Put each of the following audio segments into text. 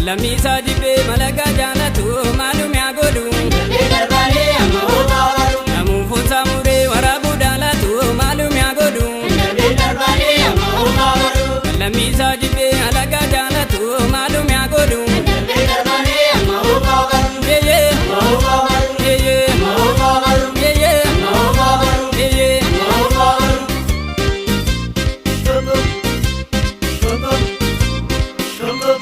Lammi sajibe malaga janatu malum ya godu. Darbani amma ubawaru. Namu fusa mure warabu dalatu malum ya godu. Darbani amma ubawaru. Lammi sajibe malaga janatu malum ya godu. Darbani amma ubawaru. Ye ye Amma ubawaru. ye ye Amma ubawaru. ye ye Amma ubawaru. ye ye. Amma ubawaru. Shubub. Shubub. Shubub.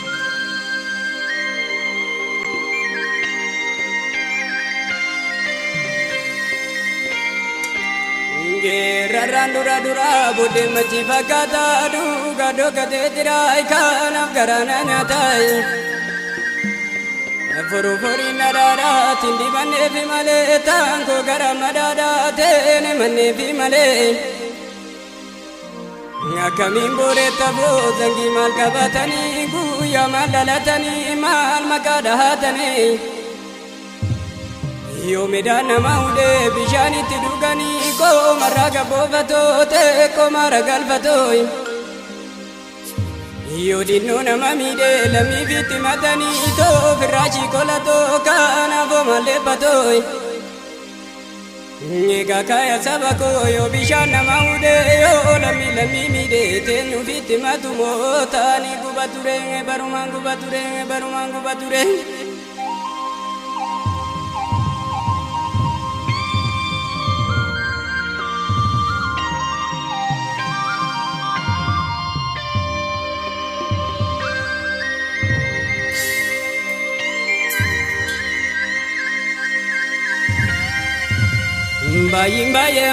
Rarandura dura bude machi fakata du gado gade tirai kanam garana nyatai furu furi narara tindi manne fi male tango garamadada tene manne fi male ngakamin bore tabo zangi mal kabatani guya malalatani mal makadahatani Yo medana maude bishani tidugani ko maraga bovato te ko maragal fatoi Yo dinno na mamide lami viti madani to firachi kolato kana vo male patoi Nyega kaya sabako yo bishana maude yo lami mide tenu viti matumo tani gubature barumangu bature Bayin baya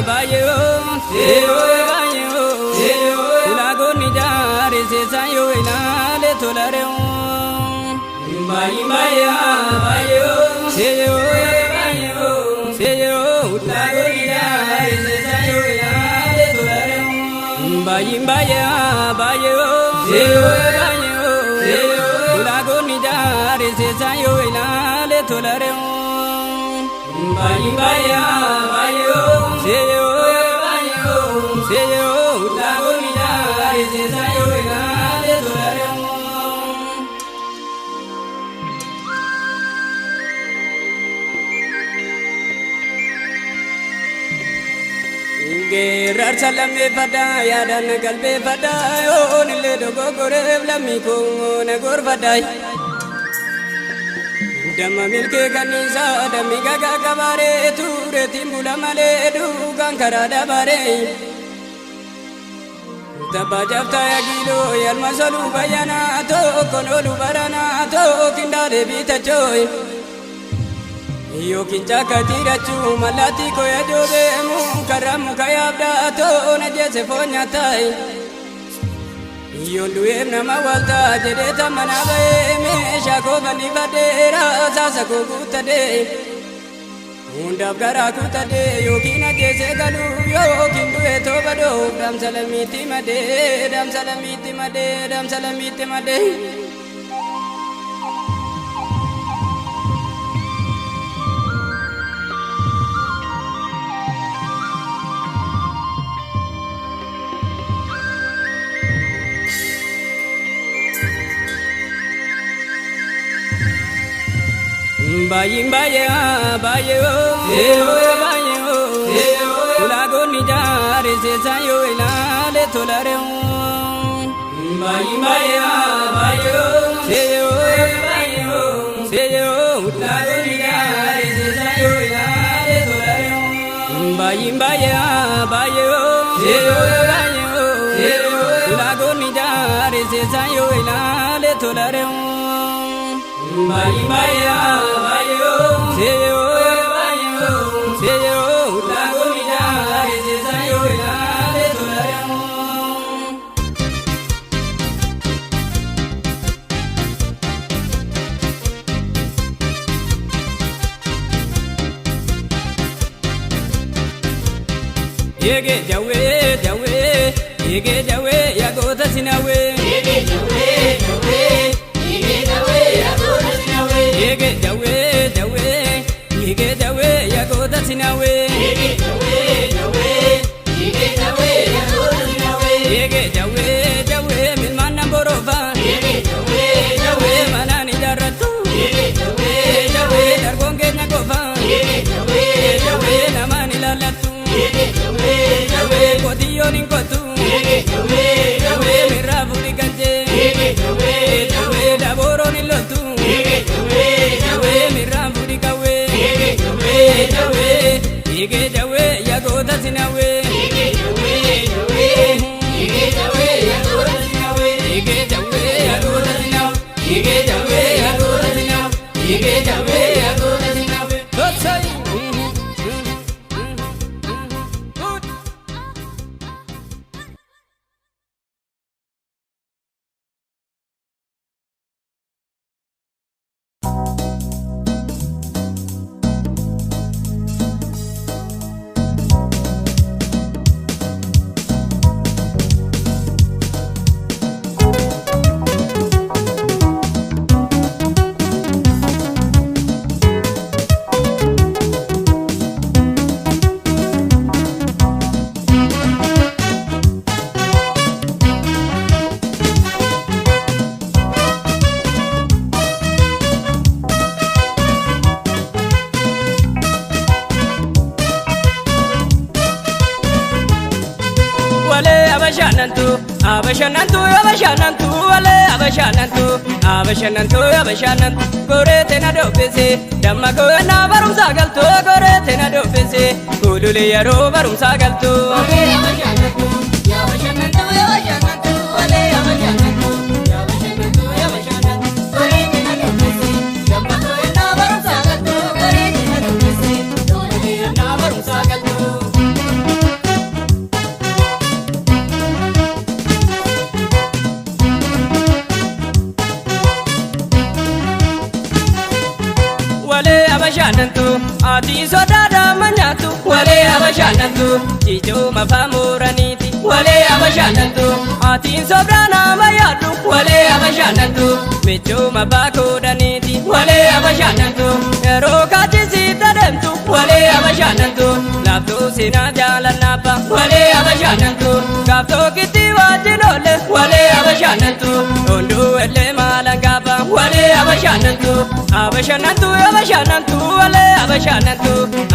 bayo seyo bayo seyo ulago nidare se sayo inale tolare Bayin baya bayo seyo bayo seyo ulago nidare se sayo inale tolare Bayin baya bayo seyo bayo seyo ulago nidare se sayo inale tolare Bayi baya bayo seyo seyo lago nidare se sayo inale tolare Gerar salame pada yadan galbe pada on le dogo gore lami ko nagor badai Dama milke kanisa dami gaga kabare ture timbula male dugan karada bare Taba jafta ya gilo yal masalu bayana to konolu barana to kindare bita choy Yo kinja katira chu malati ko ya jobe mu karamu kayabda to na jese fonya tai Yo duem nama walta jede tamana bae me shako bani badera sasa ko kutade undab gara kutade yo kina jese galu yo kindu eto bado dam salamiti made Bayin baya bayo seyo bayo seyo ulago nidare se sayo inale tolare Bayin baya bayo seyo bayo seyo ulago nidare se sayo inale tolare Bayin baya bayo seyo bayo seyo ulago nidare se sayo inale tolare Bayi baya bayo seyo bayo seyo lago nidare se sayo inale tolare Yege jawe ya gota sinawe Yege jawe ya gota sinawe Yege jawe ya gota sinawe Yege jawe ya gota sinawe Yege jawe min manam borofa Yege jawe abashanantu abashanantu abashanantu wale abashanantu abashanantu abashanantu gorete na dofese damma ko na barum sagaltu gorete na dofese kulule yaro barum sagaltu wale abashanantu ya abashanantu wale abashanantu ya abashanantu gorete na dofese damma ko na barum sagaltu gorete na dofese kulule na barum sagaltu wale abashanantu ati sodada manyatu wale abashanantu chicho mafamuraniti wale abashanantu ati sobrana mayatu wale abashanantu mecho mabakodaniti wale abashanantu erokati sitademtu wale abashanantu lapto sina jalanapa wale abashanantu gafto kiti wajinole wale abashanantu ondu ele malangaba wale abashanantu abashanantu abashanantu wale abashanantu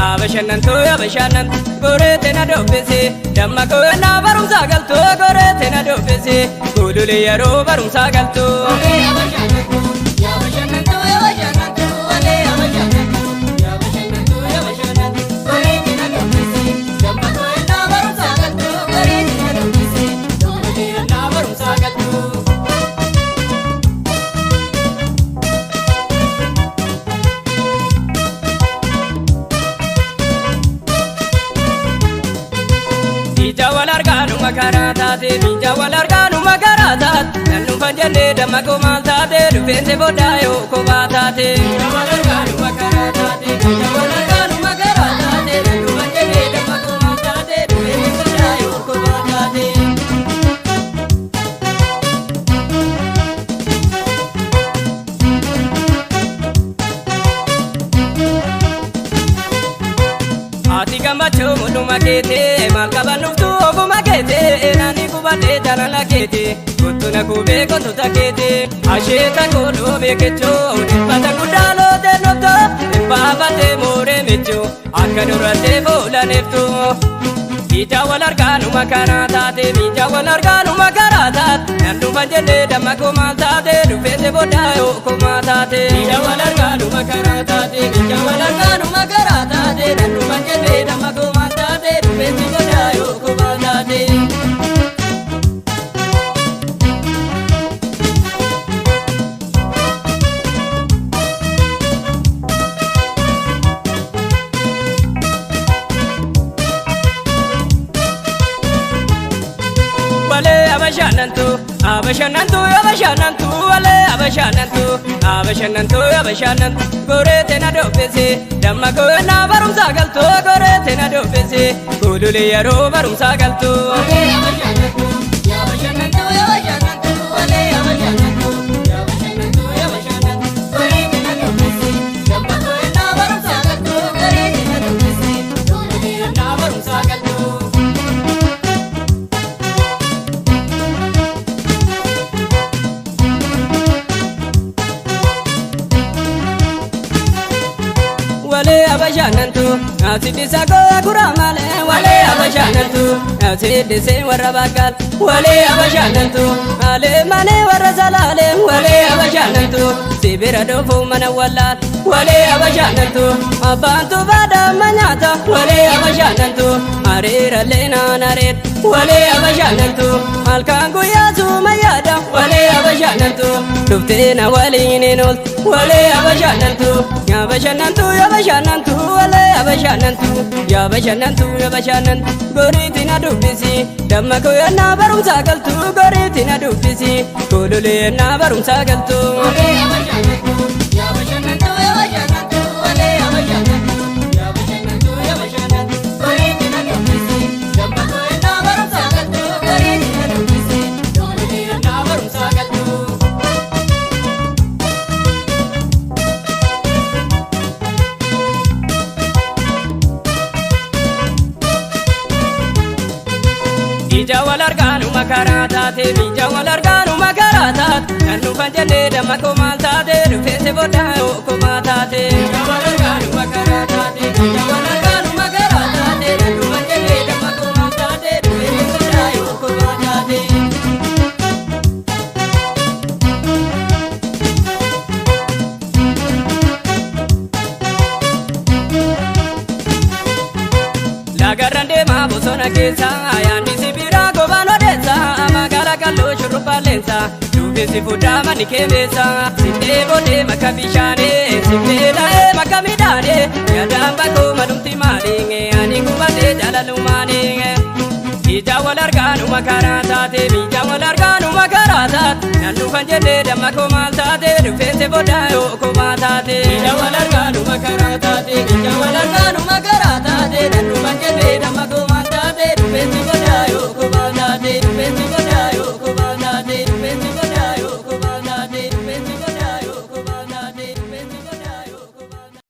abashanantu abashanantu gorete na dofese damma ko na barum sagaltu gorete na dofese kulule yaro barum sagaltu wale abashanantu ya abashanantu abashanantu wale abashanantu ya abashanantu abashanantu gorete na dofese damma ko na barum sagaltu gorete na dofese kulule na barum sagaltu Jawal arganu makaratate, jawal arganu makaratate. Nanu panjane damma ko maltate, rufense bodayo ko batate. Jawal arganu makaratate, jawal arganu makaratate. Nanu panjane damma ko maltate, rufense bodayo ko batate. Ati gambacho mulu makete, malkabanuftu ofu makete, nani kubate janala kete, kutuna kube kontuta kete, asheta kodo bekecho, udipata kudalo denopto, impapate more mecho, akadurate bola nefto. Jawal arganu makaratate, jawal arganu makaratate, nandu panjane damma ko maltate, rufense bodayo ko matate. Jawal arganu makaratate, jawal arganu makaratate, nandu panjane damma ko maltate, rufense bodayo ko matate. abashanantu abashanantu abashanantu wale abashanantu abashanantu abashanantu gorete na dofese damma ko na barum sagaltu gorete na dofese kulule yaro barum sagaltu wale abashanantu ya abashanantu abashanantu wale abashanantu ya abashanantu abashanantu gorete na dofese damma ko na barum sagaltu gorete na dofese kulule na barum sagaltu wale abashanantu asidisa ko kuramale wale abashanantu asidise warabagal wale abashanantu ale mane warazalale wale abashanantu sibira dofu mana walal wale abashanantu abantu bada manyata wale abashanantu arira lena naret wale abashanantu alkangu yazu mayada wale abashanantu tuftena walinenol wale abashanantu abashanantu abashanantu wale abashanantu ya abashanantu abashanantu goriti na dubisi damma ko na barum sagaltu goriti na dubisi kulule na barum sagaltu wale abashanantu ya abashanantu abashanantu wale abashanantu ya abashanantu abashanantu goriti na dubisi damma ko na barum sagaltu goriti na dubisi kulule na barum sagaltu jawal arganu makaratate, jawal arganu makaratate, nanu panjane damma ko maltate, rufense bodayo ko matate. Jawal arganu makaratate, jawal arganu makaratate, nanu panjane damma ko maltate, rufense bodayo ko matate. bosona keessa yaanni sibira gobaan odeessa magaalaa kalloo shurrubbaa leensa duubessi fudhaa manni keessa sittee boodee makka bishaanee sittee laa'ee makka midhaanee yaadaan bakkoo malumti maalee ani gubatee jalalumaanee ija wal argaanu makaraa taate ija wal argaanu makaraa taate nan dhufan jennee damma koo maal taate dhufeesse boodaa yoo koo maa taate ija wal